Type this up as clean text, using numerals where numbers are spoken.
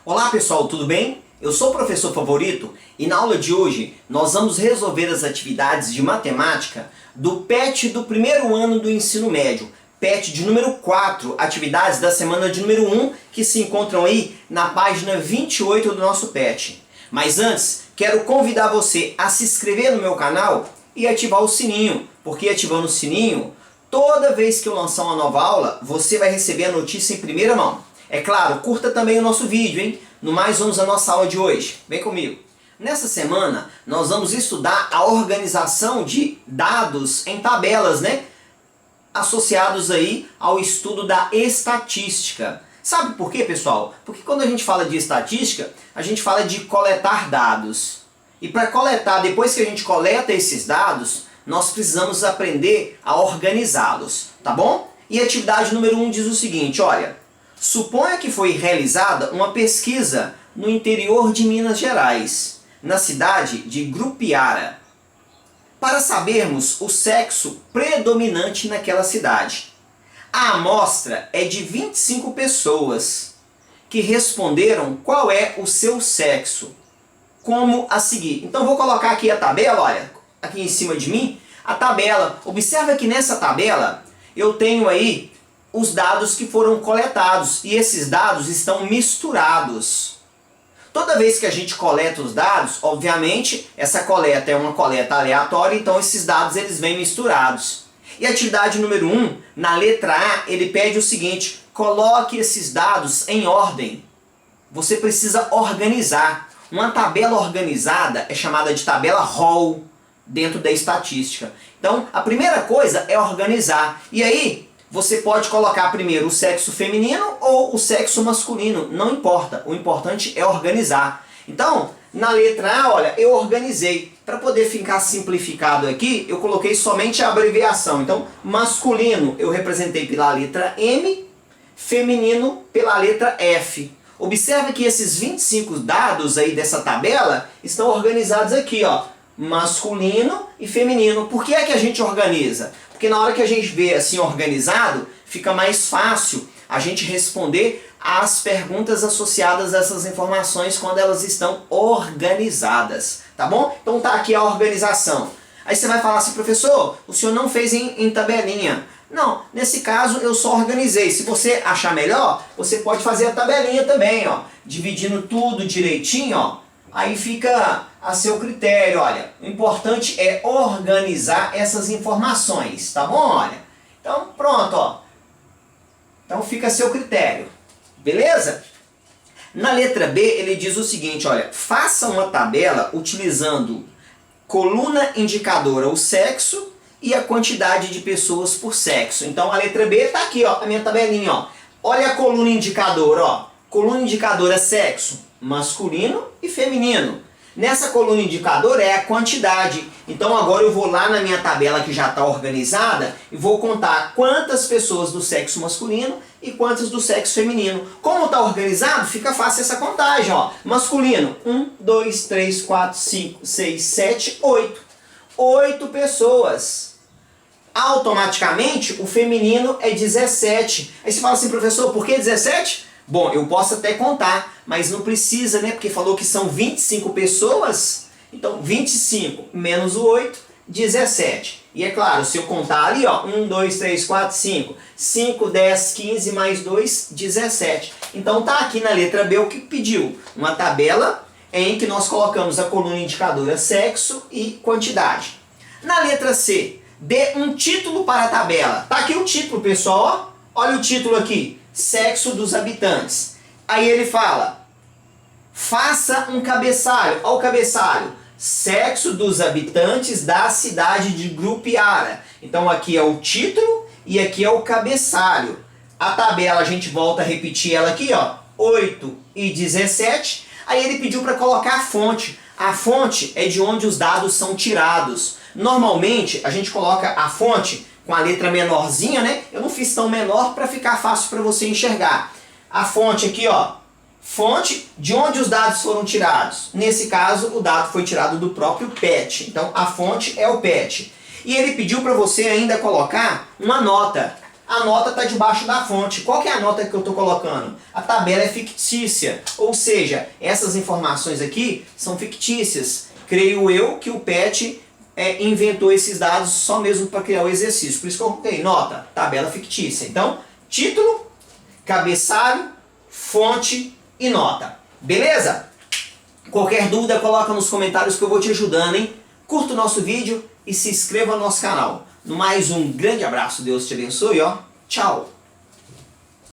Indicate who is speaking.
Speaker 1: Olá pessoal, tudo bem? Eu sou o professor Favorito e na aula de hoje nós vamos resolver as atividades de matemática do PET do primeiro ano do ensino médio. PET de número 4, atividades da semana de número 1, que se encontram aí na página 28 do nosso PET. Mas antes, quero convidar você a se inscrever no meu canal e ativar o sininho, porque ativando o sininho, toda vez que eu lançar uma nova aula, você vai receber a notícia em primeira mão. É claro, curta também o nosso vídeo, hein? No mais, vamos à nossa aula de hoje. Vem comigo. Nessa semana, nós vamos estudar a organização de dados em tabelas, né? Associados aí ao estudo da estatística. Sabe por quê, pessoal? Porque quando a gente fala de estatística, a gente fala de coletar dados. E para coletar, depois que a gente coleta esses dados, nós precisamos aprender a organizá-los, tá bom? E a atividade número 1 diz o seguinte, olha: suponha que foi realizada uma pesquisa no interior de Minas Gerais, na cidade de Grupiara, para sabermos o sexo predominante naquela cidade. A amostra é de 25 pessoas que responderam qual é o seu sexo, como a seguir. Então vou colocar aqui a tabela, olha, aqui em cima de mim, a tabela. Observa que nessa tabela eu tenho aí os dados que foram coletados e esses dados estão misturados. Toda vez que a gente coleta os dados, obviamente, essa coleta é uma coleta aleatória, então esses dados eles vêm misturados. E a atividade número 1, na letra A, ele pede o seguinte: coloque esses dados em ordem. Você precisa organizar. Uma tabela organizada é chamada de tabela Hall dentro da estatística. Então, a primeira coisa é organizar. E aí, você pode colocar primeiro o sexo feminino ou o sexo masculino, não importa. O importante é organizar. Então, na letra A, olha, eu organizei. Para poder ficar simplificado aqui, eu coloquei somente a abreviação. Então, masculino eu representei pela letra M, feminino pela letra F. Observe que esses 25 dados aí dessa tabela estão organizados aqui, ó, masculino e feminino. Por que é que a gente organiza? Porque na hora que a gente vê assim organizado, fica mais fácil a gente responder às perguntas associadas a essas informações quando elas estão organizadas, tá bom? Então tá aqui a organização. Aí você vai falar assim: professor, o senhor não fez em tabelinha. Não, nesse caso eu só organizei. Se você achar melhor, você pode fazer a tabelinha também, ó, dividindo tudo direitinho, ó. Aí fica a seu critério, olha. O importante é organizar essas informações, tá bom? Olha. Então, pronto, ó. Então fica a seu critério. Beleza? Na letra B, ele diz o seguinte, olha: faça uma tabela utilizando coluna indicadora o sexo e a quantidade de pessoas por sexo. Então a letra B está aqui, ó, a minha tabelinha, ó. Olha a coluna indicadora, ó. Coluna indicadora sexo, masculino e feminino. Nessa coluna indicadora é a quantidade. Então agora eu vou lá na minha tabela que já está organizada e vou contar quantas pessoas do sexo masculino e quantas do sexo feminino. Como está organizado, fica fácil essa contagem, ó. Masculino, 1, 2, 3, 4, 5, 6, 7, 8. 8 pessoas. Automaticamente o feminino é 17. Aí você fala assim: professor, por que 17? Bom, eu posso até contar, mas não precisa, né? Porque falou que são 25 pessoas. Então, 25 menos o 8, 17. E é claro, se eu contar ali, ó, 1, 2, 3, 4, 5. 5, 10, 15 mais 2, 17. Então, tá aqui na letra B o que pediu. Uma tabela em que nós colocamos a coluna indicadora sexo e quantidade. Na letra C, dê um título para a tabela. Tá aqui o título, pessoal, ó. Olha o título aqui. Sexo dos habitantes. Aí ele fala: faça um cabeçalho. Olha o cabeçalho: sexo dos habitantes da cidade de Grupiara. Então aqui é o título e aqui é o cabeçalho. A tabela a gente volta a repetir ela aqui, ó, 8 e 17. Aí ele pediu para colocar a fonte. A fonte é de onde os dados são tirados. Normalmente a gente coloca a fonte com a letra menorzinha, né? Eu não fiz tão menor para ficar fácil para você enxergar. A fonte aqui, ó, fonte de onde os dados foram tirados. Nesse caso, o dado foi tirado do próprio PET. Então, a fonte é o PET. E ele pediu para você ainda colocar uma nota. A nota está debaixo da fonte. Qual que é a nota que eu estou colocando? A tabela é fictícia, ou seja, essas informações aqui são fictícias. Creio eu que o PET inventou esses dados só mesmo para criar o exercício. Por isso que eu coloquei nota, tabela fictícia. Então, título, cabeçalho, fonte e nota. Beleza? Qualquer dúvida, coloca nos comentários que eu vou te ajudando, hein? Curta o nosso vídeo e se inscreva no nosso canal. No mais, um grande abraço, Deus te abençoe, ó. Tchau!